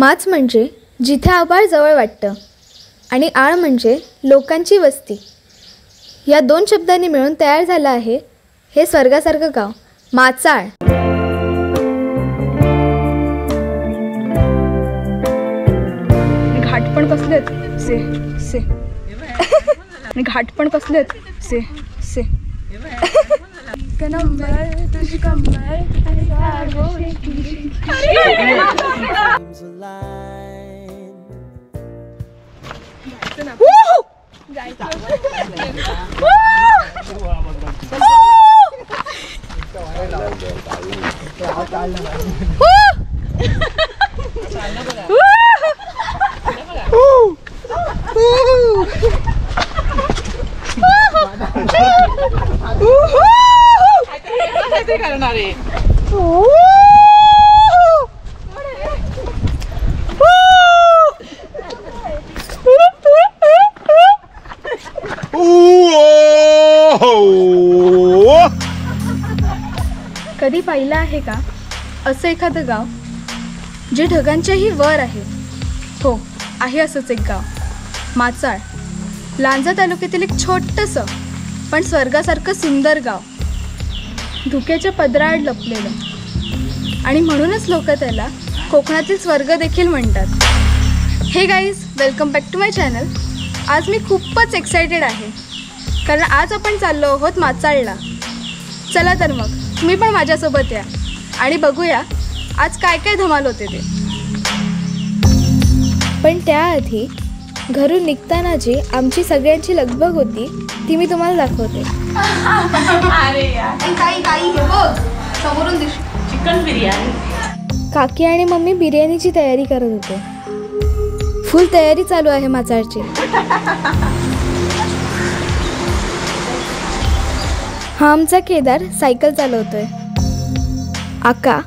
माच म्हणजे जिथे आभाळ जवळ वाटतं आणि आळ म्हणजे लोकांची वस्ती. या दोन शब्दांनी मिळून तयार झालं आहे हे स्वर्गासारखं गाव माचाळ. घाट पण कसलेत से से घाट पण कसलेत से से कधी पाहिलं आहे का असं एखादं गाव जे ढगांच्याही वर आहे? हो, आहे असंच एक गाव माचाळ. लांजा तालुक्यातील एक छोटंसं पण स्वर्गासारखं सुंदर गाव, धुक्याच्या पदराआड लपलेलं, आणि म्हणूनच लोक त्याला कोकणातील स्वर्ग देखील म्हणतात. Hey guys, welcome back to my channel. आज मी खूपच एक्सायटेड आहे कारण आज आपण चाललो आहोत माचाळला. चला तर मग तुम्ही पण माझ्यासोबत या आणि बघूया आज काय काय धमाल होते ते. पण त्याआधी घरून निघताना जी आमची सगळ्यांची लगबग होती ती मी तुम्हाला दाखवते. समोरून चिकन बिर्याणी. काकी आणि मम्मी बिर्याणीची तयारी करत होते. फुल तयारी चालू आहे माचाळची. हा आमचा केदार सायकल चालवतोय. आका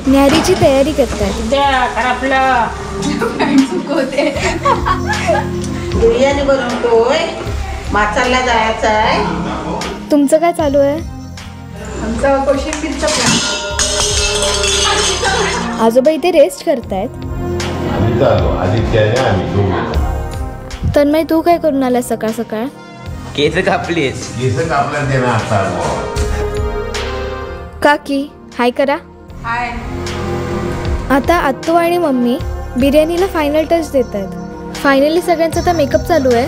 न्याहारीची तयारी करताय. बिर्याणी बनवतोय, माचाळला जायचं आहे. तुमचं काय चालू आहे? आमचा कोशिंबीरचा प्लॅन. आजोबा इथे रेस्ट करतायत. तन्मय, तू काय करून आलाय सकाळ सकाळ? केस कापलीस? केस कापला देणार. काकी हाय करा. हाय. आता आत्तू आणि मम्मी बिर्याणीला फायनल टच देत आहेत. फायनली सगळ्यांचा आता मेकअप चालू आहे.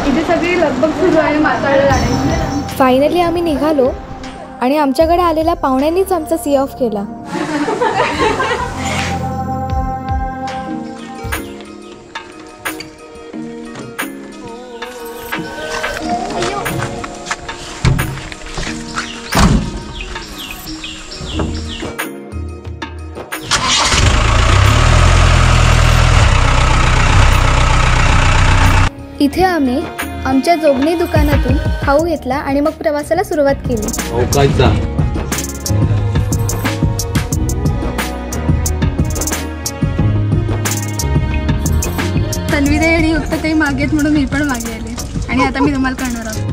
इथे सगळी लगबग सुरू आहे माचाळला जाण्याची. फायनली आम्ही निघालो आणि आमच्याकडे आलेल्या पाहुण्यांनीच आमचा सी ऑफ केला. इथे आम्ही आमच्या जोगणी दुकानातून खाऊ घेतला आणि मग प्रवासाला सुरुवात केली. तन्वीताई आणि युक्ताताई मागेत म्हणून मी पण मागे आले आणि आता मी तुम्हाला करणार आहोत.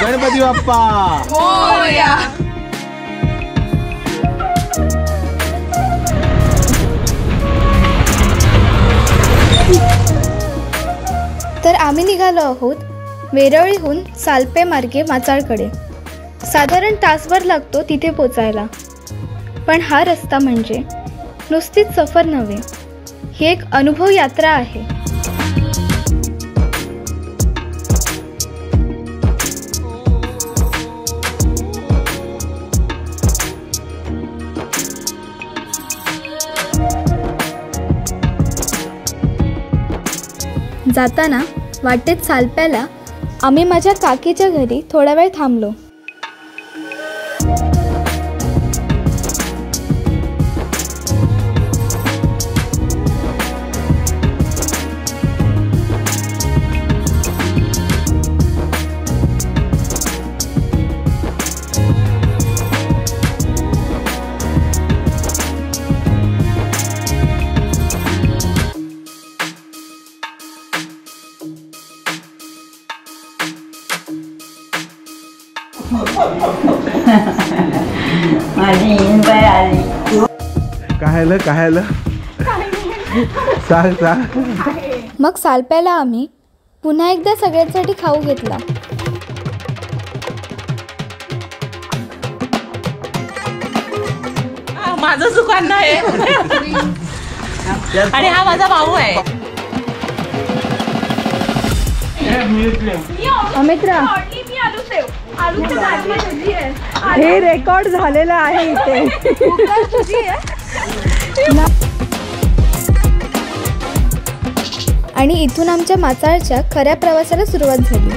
गणपती बाप्पा. तर आम्ही निघालो आहोत वेरवळीहून सालपे मार्गे माचाळकडे. साधारण तासभर लागतो तिथे पोचायला. पण हा रस्ता म्हणजे नुसतीच सफर नव्हे, ही एक अनुभव यात्रा आहे. जाताना वाटेत सालप्याला आम्ही माझ्या काकीच्या घरी थोडा वेळ थांबलो. काय आलं सांग सांग. मग सालप्याला आम्ही पुन्हा एकदा सगळ्यांसाठी खाऊ घेतला. माझं दुकान आहे आणि हा माझा भाऊ आहे. अमित्रा, हे रेकॉर्ड झालेलं आहे इथे. आणि इथून आमच्या माचाळच्या खऱ्या प्रवासाला सुरुवात झाली.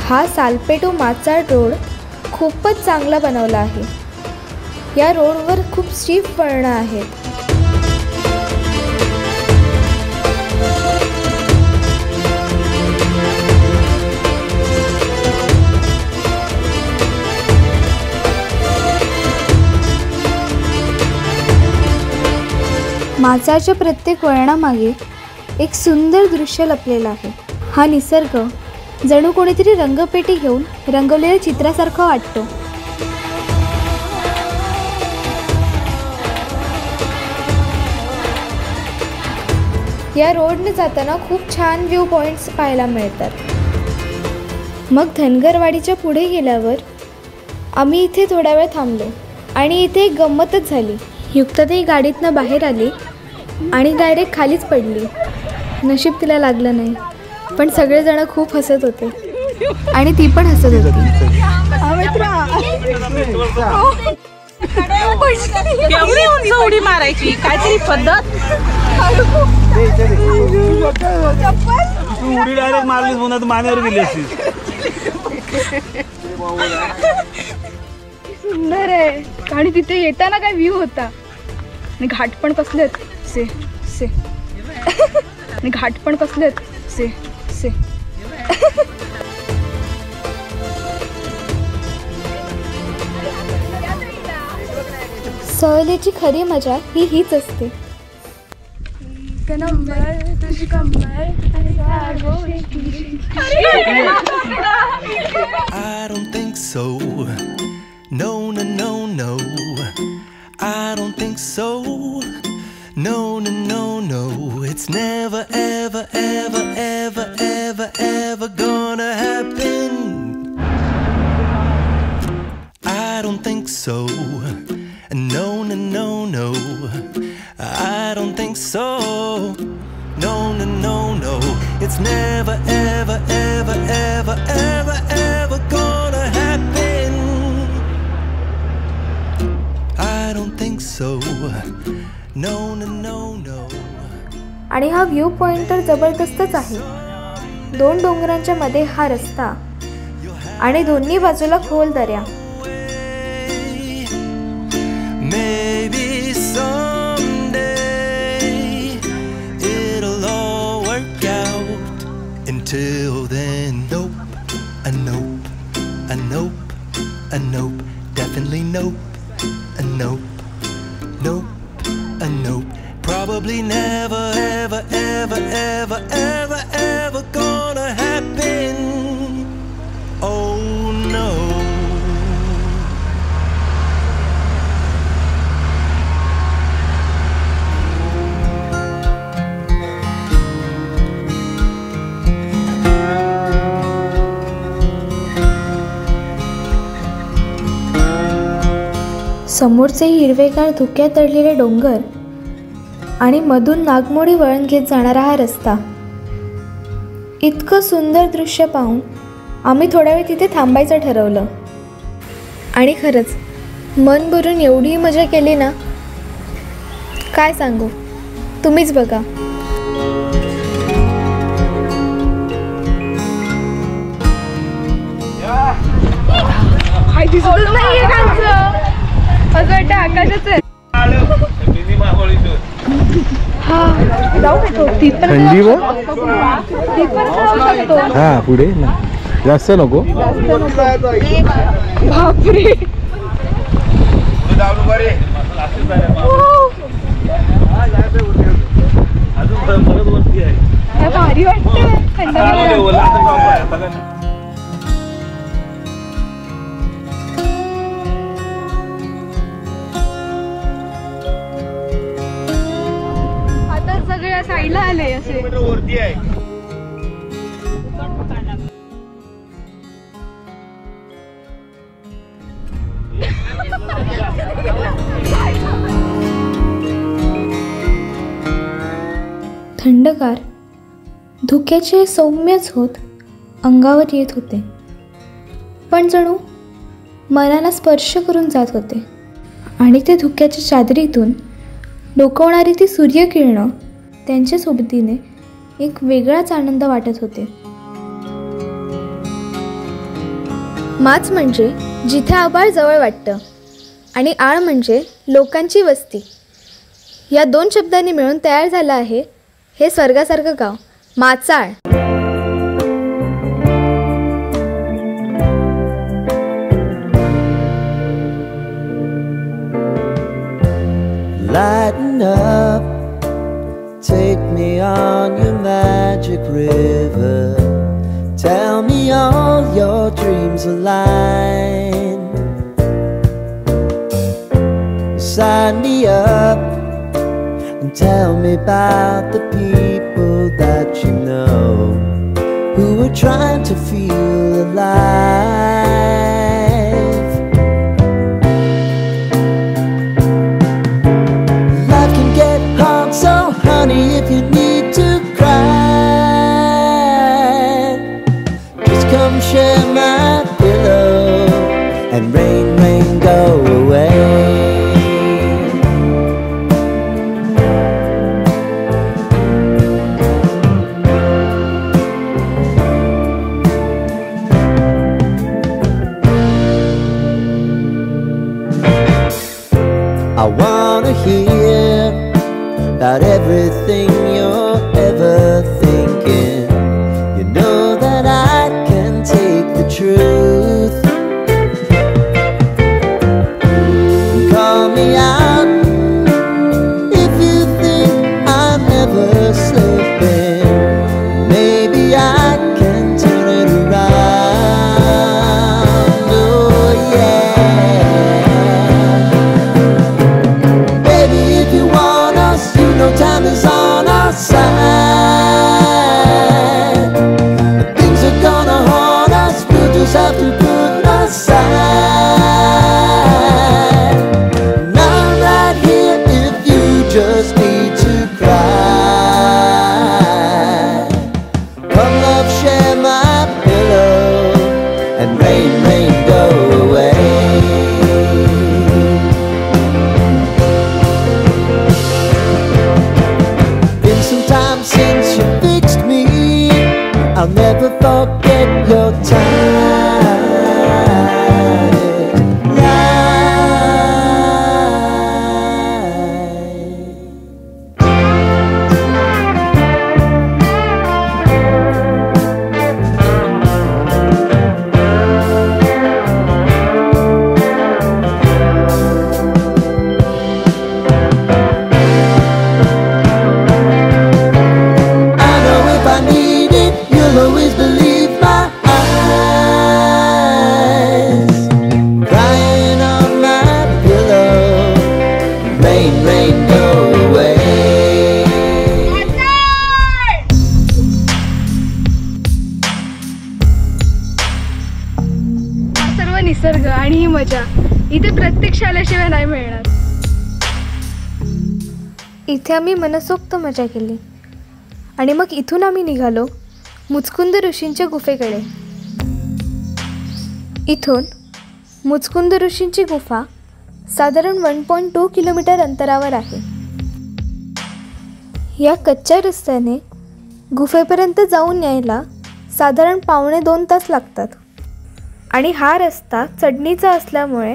हा सालपे टू माचाळ रोड खूपच चांगला बनवला आहे. या रोडवर खूप स्टीप वळणं आहेत. माचाळच्या प्रत्येक वळणामागे एक सुंदर दृश्य लपलेलं आहे. हा निसर्ग जणू कोणीतरी रंगपेटी घेऊन रंगवलेल्या चित्रासारखं वाटतो. या रोडने जाताना खूप छान व्ह्यू पॉईंट्स पाहायला मिळतात. मग धनगरवाडीच्या पुढे गेल्यावर आम्ही इथे थोडा वेळ थांबलो आणि इथे एक गंमतच झाली. युक्ताताई गाडीतनं बाहेर आली आणि डायरेक्ट खालीच पडली. नशीब तिला लागलं नाही, पण सगळेजण खूप हसत होते आणि ती पण हसत होती. केवढी उंच उडी मारायची, काहीतरी पद्धत. उडी डायरेक्ट मारलीस म्हणून मानेवर गेली असती. सुंदर आहे. आणि तिथे येताना काय व्ह्यू होता. आणि घाट पण कसलेत से से. आणि घाट पण कसलेत से से. सहलीची खरी मजा हीच असते. I don't think so. No, no, no, no. I don't think so. No, no, no, no. It's never, ever, ever, ever, ever, ever gonna happen. I don't think so. No, no, no, no. I don't think so. No, no, no, no. It's never, ever, ever, ever, ever, ever gonna happen. I don't think so. No, no, no, no. आणि हा view point तर जबरदस्तच आहे. 2 डोंगरांच्या मध्ये हा रस्ता आणि दोन्ही बाजूला खोल दऱ्या. Maybe someday it'll all work out. Until then, nope, a nope, a nope, a nope, definitely nope, a nope, nope, a nope. Probably never, ever, ever, ever, ever, ever gonna happen. Oh no. समोरचे हिरवेगार धुक्यात दडलेले डोंगर आणि मधून नागमोडी वळण घेत जाणारा हा रस्ता. इतकं सुंदर दृश्य पाहून आम्ही थोडा वेळ तिथे थांबायचं ठरवलं. आणि खरंच मन भरून एवढी मजा केली ना, काय सांगू, तुम्हीच बघा. काय दिसत नाहीये त्यांचं. असं वाटतं आकाशच आहे. थंडी व हा पुढे जास्त नको. बापरे भारी वाटतं थंड. आता सगळ्या साईडला आले असे. वरती आहे. थंडगार धुक्याचे सौम्यच होत अंगावर येत होते, पण जणू मनाला स्पर्श करून जात होते. आणि ते धुक्याच्या चादरीतून डोकावणारी ती सूर्यकिरणं त्यांच्या सोबतीने एक वेगळाच आनंद वाटत होते. माच म्हणजे जिथे आभाळ जवळ वाटतं आणि आळ म्हणजे लोकांची वस्ती. या दोन शब्दांनी मिळून तयार झालं आहे हे स्वर्गासारखं गाव Machal. Lighten up, take me on your magic river. Tell me all your dreams align. Sign me up and tell me about the people that you know who are trying to feel alive. Life can get hard, so honey, if you need to cry, just come share my pillow and rain, rain, go away. I wanna hear about everything you're ever thinking. You know that I can take the truth. Call me out if you think I'm never slipping. Maybe I can turn it around. Oh yeah. Baby, if you want us, you know time is on our side. Things are gonna haunt us, we'll just have to put aside. And I'm right here if you just need to cry. Come love, share my pillow and rain, rain, go away. Been some time since you fixed me. I'll never forget your time. I know if I need it, you'll always believe my eyes. Crying on my pillow, rain, rain, go away. हा सर्व निसर्ग आणि ही मजा इथे प्रत्यक्ष आल्याशिवाय नाही मिळणार. इथे आम्ही मनसोक्त मजा केली आणि मग इथून आम्ही निघालो मुचकुंद ऋषींच्या गुफेकडे. इथून मुचकुंद ऋषींची गुफा साधारण 1.2 किलोमीटर अंतरावर आहे. या कच्च्या रस्त्याने गुफेपर्यंत जाऊन यायला साधारण 1.25 तास लागतात आणि हा रस्ता चढणीचा असल्यामुळे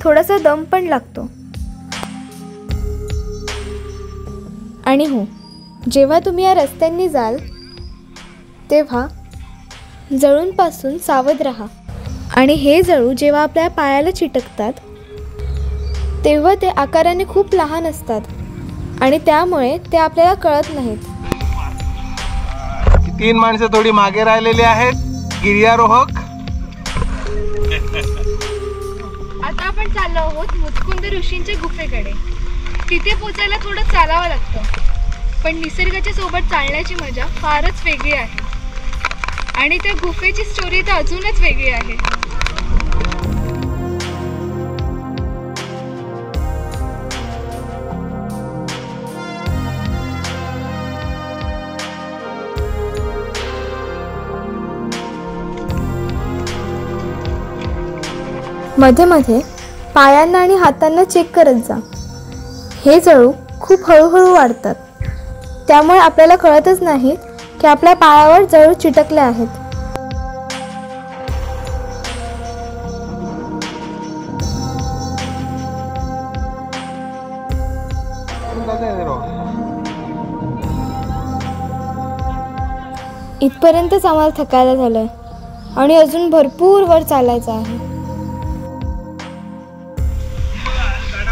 थोडासा दम पण लागतो. आणि हो, जेव्हा तुम्ही या रस्त्यांनी जाल तेव्हा जळूंपासून सावध राहा. आणि हे जळू जेव्हा आपल्या पायाला चिटकतात तेव्हा ते आकाराने खूप लहान असतात आणि त्यामुळे ते आपल्याला कळत नाहीत. 3 माणसं थोडी मागे राहिलेली आहेत. गिर्यारोहक. आता आपण चाललो आहोत मुचकुंद ऋषींच्या गुफेकडे. तिथे पोचायला थोडं चालावं लागतं, पण निसर्गाच्या सोबत चालण्याची मजा फारच वेगळी आहे. आणि त्या गुफेची स्टोरी तर अजूनच वेगळी आहे. मध्ये मध्ये पायांना आणि हातांना चेक करत जा. हे जळू खूप हळूहळू वाढतात, त्यामुळे आपल्याला कळतच नाहीत की आपल्या पायावर जळू चिटकले आहेत. इथपर्यंतच आम्हाला थकायला झालंय आणि अजून भरपूर वर चालायचं आहे.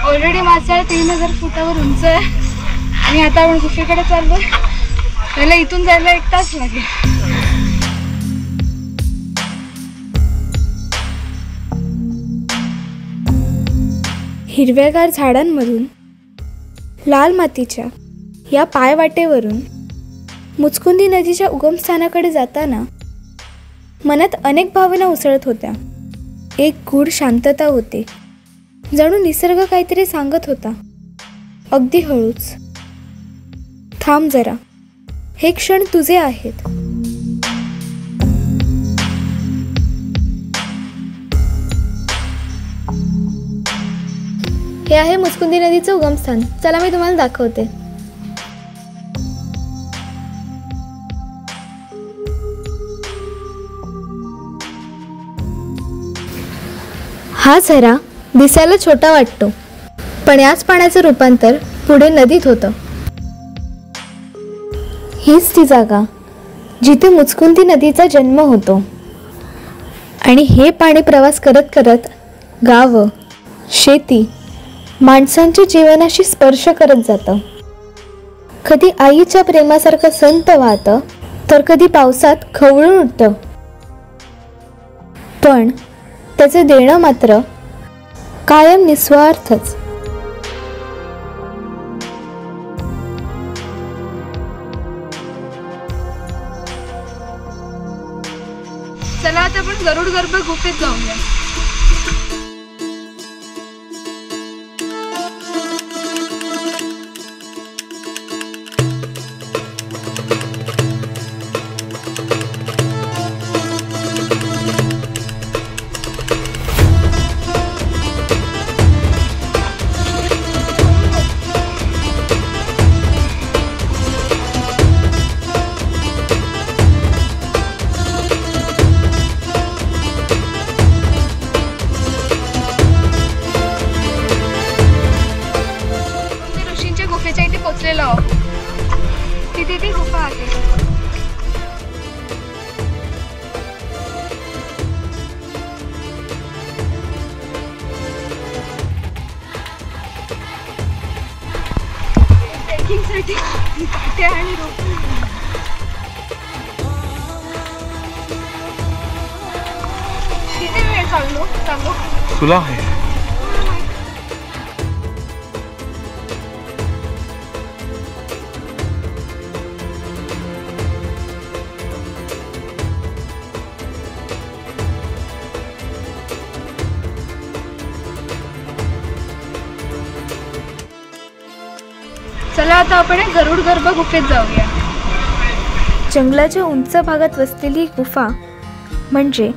ऑलरेडी माचाळ 3000 फुटावर उंच आहे आणि आता आपण गुफेकडे चाललोय. त्याला इथून जायला 1 तास लागेल. हिरव्यागार झाडांमधून लाल मातीच्या या पायवाटेवरून मुचकुंदी नदीच्या उगमस्थानाकडे जाताना मनात अनेक भावना उसळत होत्या. एक गूढ शांतता होती, जणू निसर्ग काहीतरी सांगत होता, अगदी हळूच, थांब जरा, हे क्षण तुझे आहेत. हे आहे मुचकुंदी नदीचं उगमस्थान. चला मी तुम्हाला दाखवते. हा झरा दिसायला छोटा वाटतो, पण याच पाण्याचं रूपांतर पुढे नदीत होतं. हीच ती जागा जिथे मुचकुंदी नदीचा जन्म होतो. आणि हे पाणी प्रवास करत करत गावं, शेती, माणसांच्या जीवनाशी स्पर्श करत जातं. कधी आईच्या प्रेमासारखं संत वाहतं, तर कधी पावसात खवळून उठतं. पण त्याचं देणं मात्र कायम निस्वार्थच. चला आता आपण गरुड गर्भ गुफेत जाऊया. पोचलेलो आहोत. तिथे ती गुफा आहे. ट्रेकिंगसाठी काटे आणि रोप. किती वेळ चाललो तुला आहे. चला आता आपण गरुड गर्भ गुफेत जाऊया. जंगलाच्या उंच भागात वसलेली ही गुफा म्हणजे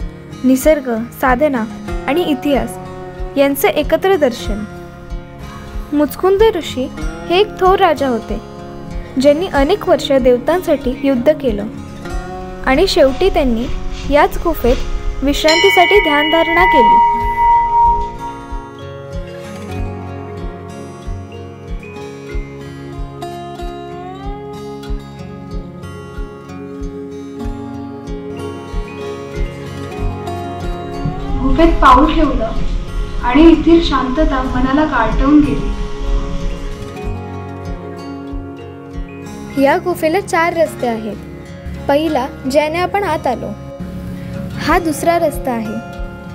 निसर्ग, साधना आणि इतिहास यांचे एकत्र दर्शन. मुचकुंद ऋषी हे एक थोर राजा होते, ज्यांनी अनेक वर्ष देवतांसाठी युद्ध केलं आणि शेवटी त्यांनी याच गुफेत विश्रांतीसाठी ध्यानधारणा केली. गुफेत पाऊल ठेवलं आणि इथली शांतता मनाला गाठवून गेली. या गुफेला 4 रस्ते आहेत. पहिला ज्याने आपण आत आलो, हा दुसरा रस्ता आहे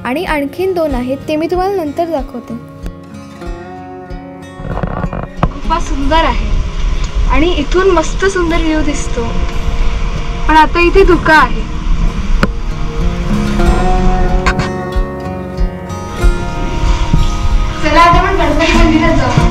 आणि आणखीन 2 आहेत, ते मी तुम्हाला नंतर दाखवते. गुफा सुंदर आहे आणि इथून मस्त सुंदर व्ह्यू दिसतो, पण आता इथे धुका आहे. चला आता आपण गणपती मंदिरात जाऊ.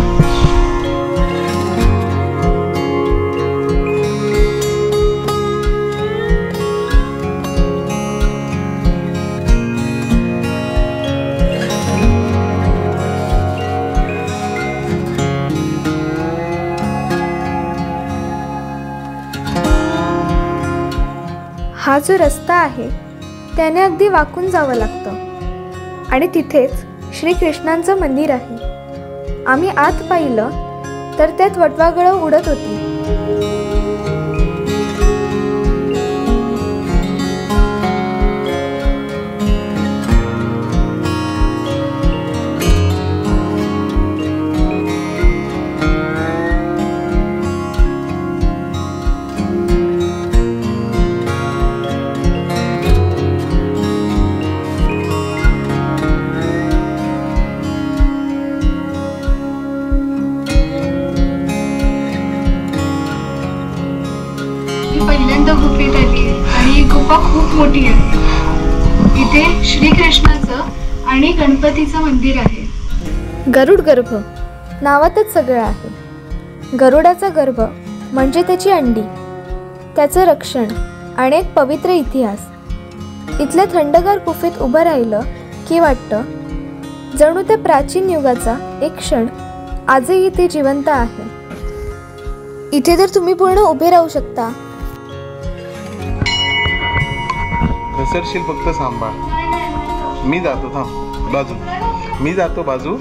हा जो रस्ता आहे त्याने अगदी वाकून जावं लागतं आणि तिथेच श्रीकृष्णांचं मंदिर आहे. आम्ही आत पाहिलं तर त्यात वटवाघळं उडत होती. पहिल्यांदा गुफेत आली आणि ही गुफा खूप मोठी आहे. इथे श्रीकृष्णाचं आणि गणपतीचं मंदिर आहे. गरुड गर्भ नावातच सगळं आहे. गरुडाचा गर्भ म्हणजे त्याची अंडी, त्याचं रक्षण आणि एक पवित्र इतिहास. इथल्या थंडगार गुफेत उभं राहिलं की वाटतं जणू त्या प्राचीन युगाचा एक क्षण आजही इथे जिवंत आहे. इथे तर तुम्ही पूर्ण उभे राहू शकता. घसरशील, फक्त सांभाळ. मी जातो, थांब बाजू. मी जातो बाजू.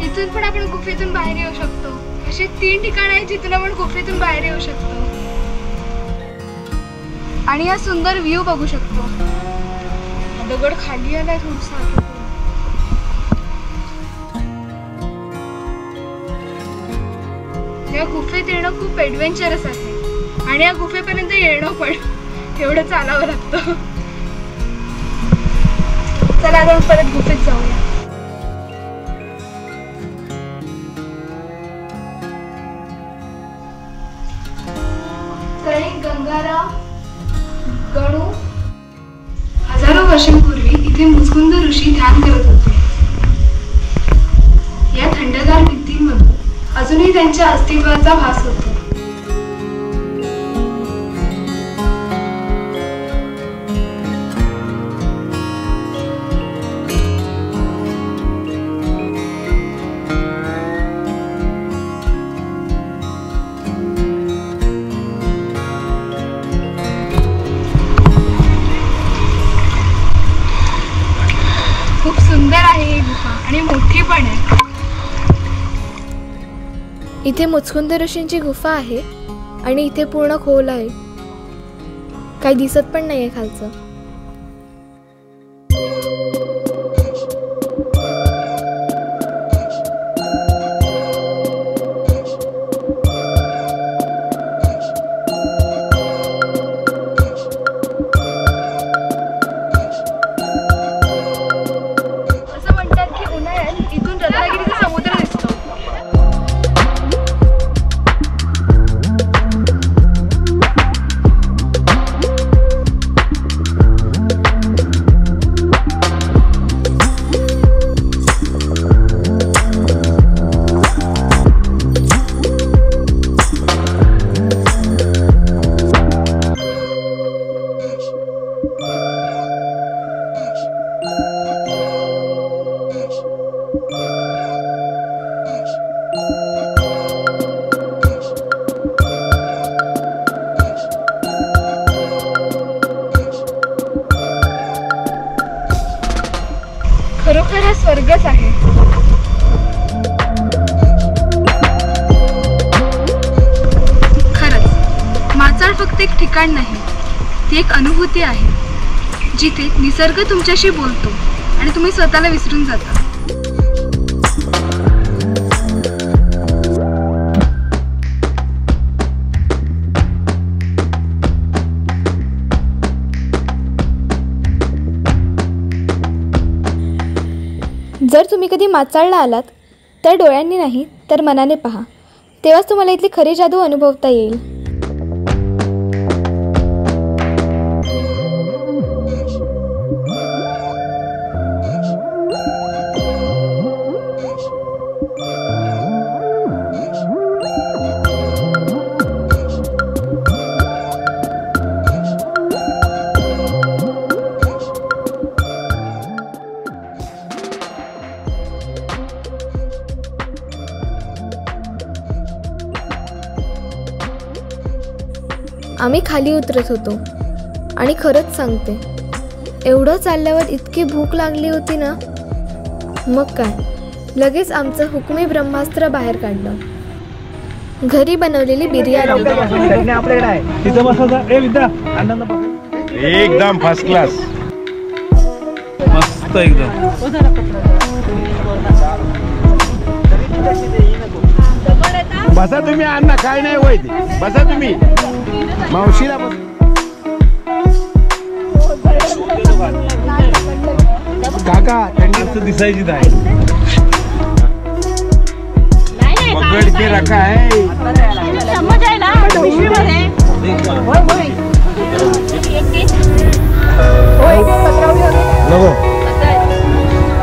इथून पण आपण गुफेतून बाहेर येऊ शकतो. असे 3 ठिकाण आहेत जिथून आपण गुफेतून बाहेर येऊ शकतो आणि हा सुंदर व्ह्यू बघू शकतो. दगड खाली आलाय थोडसा. या गुफेत येणं खूप ऍडव्हेंचरस आहे आणि या गुफेपर्यंत येणं पण एवढं चालावं लागतं. चला आता परत गुफेत जाऊया. गंगाराम गणू हजारो वर्षांपूर्वी इथे मुचकुंद ऋषी ध्यान करत होते. या थंडगार भिंतींमधून अजूनही त्यांच्या अस्तित्वाचा भास होतो. खूप सुंदर आहे ही गुफा आणि मोठी पण आहे. इथे मुचकुंद ऋषींची गुफा आहे आणि इथे पूर्ण खोल आहे. काही दिसत पण नाहीये खालचं. असं म्हणतात की उन्हाळ्यात इथून रत्नागिरीचा समुद्र दिसतो. स्वर्गच आहे. खरंच माचाळ फक्त एक ठिकाण नाही, ती एक अनुभूती आहे जिथे निसर्ग तुमच्याशी बोलतो आणि तुम्ही स्वतःला विसरून जाता. जर तुम्ही कधी माचाळला आलात तर डोळ्यांनी नाही तर मनाने पहा, तेव्हाच तुम्हाला इथली खरी जादू अनुभवता येईल. आम्ही खाली उतरत होतो आणि खरंच सांगते, एवढं चालल्यावर इतकी भूक लागली होती ना, मग काय लगेच आमचं हुकमी ब्रह्मास्त्र बाहेर काढलं. घरी बनवलेली बिर्याणी. एकदम फर्स्ट क्लास, मस्त एकदम. बसा तुम्ही, अण्णा काय नाही होय, बसा तुम्ही. मावशीला बस. काका त्यांनी दिसायची आहे पकड के रखा है. समज आहे ना नको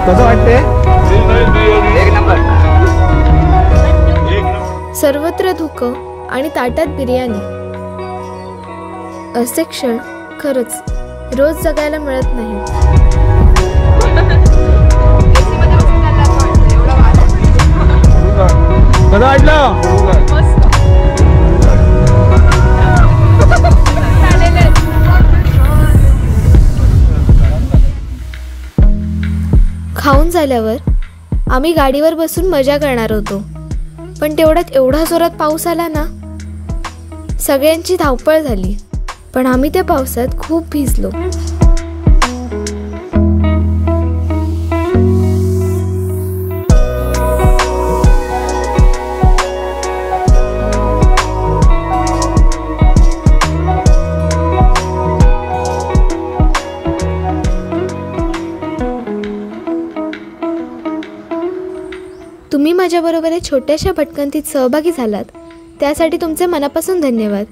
कसं वाटते? एक नंबर. सर्वत्र धुकं आणि ताटात बिर्याणी. असे क्षण खरंच रोज जगायला मिळत नाही. कसं वाटलं? खाऊन झाल्यावर आम्ही गाडीवर बसून मजा करणार होतो, पण तेवढ्यात एवढा जोरात पाऊस आला ना, सगळ्यांची धावपळ झाली. पण आम्ही त्या पावसात खूप भिजलो. तुम्ही माझ्याबरोबर या छोट्याशा भटकंतीत सहभागी झालात त्यासाठी तुमचे मनापासून धन्यवाद.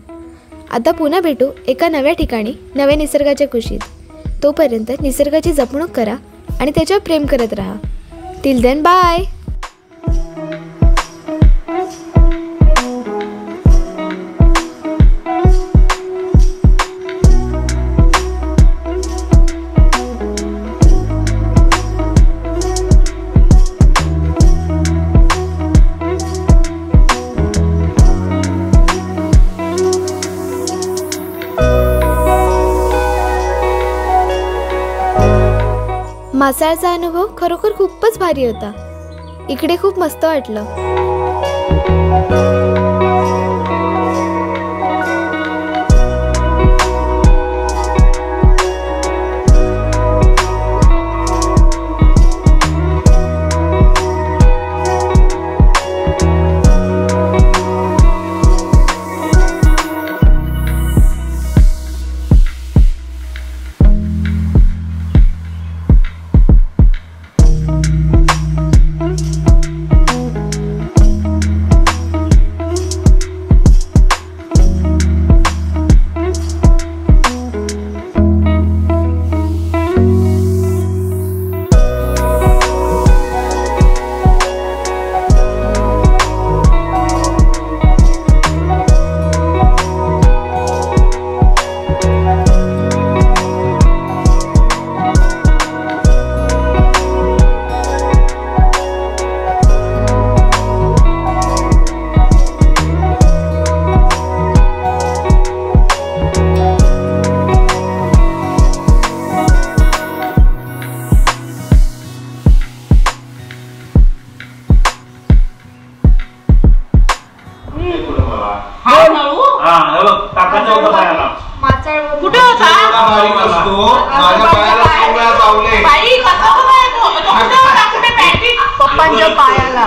आता पुन्हा भेटू एका नव्या ठिकाणी, नव्या निसर्गाच्या कुशीत. तोपर्यंत निसर्गाची जपणूक करा आणि त्याच्यावर प्रेम करत राहा. Till then bye. मासाळचा अनुभव खरोखर खूपच भारी होता. इकडे खूप मस्त वाटलं. माचाळ कुठे होता बारीक असतो माझ्या पायाला 2 वेळा चावले बाई कसा कुठे होता कुठे पॅकेट पप्पांच्या पायाला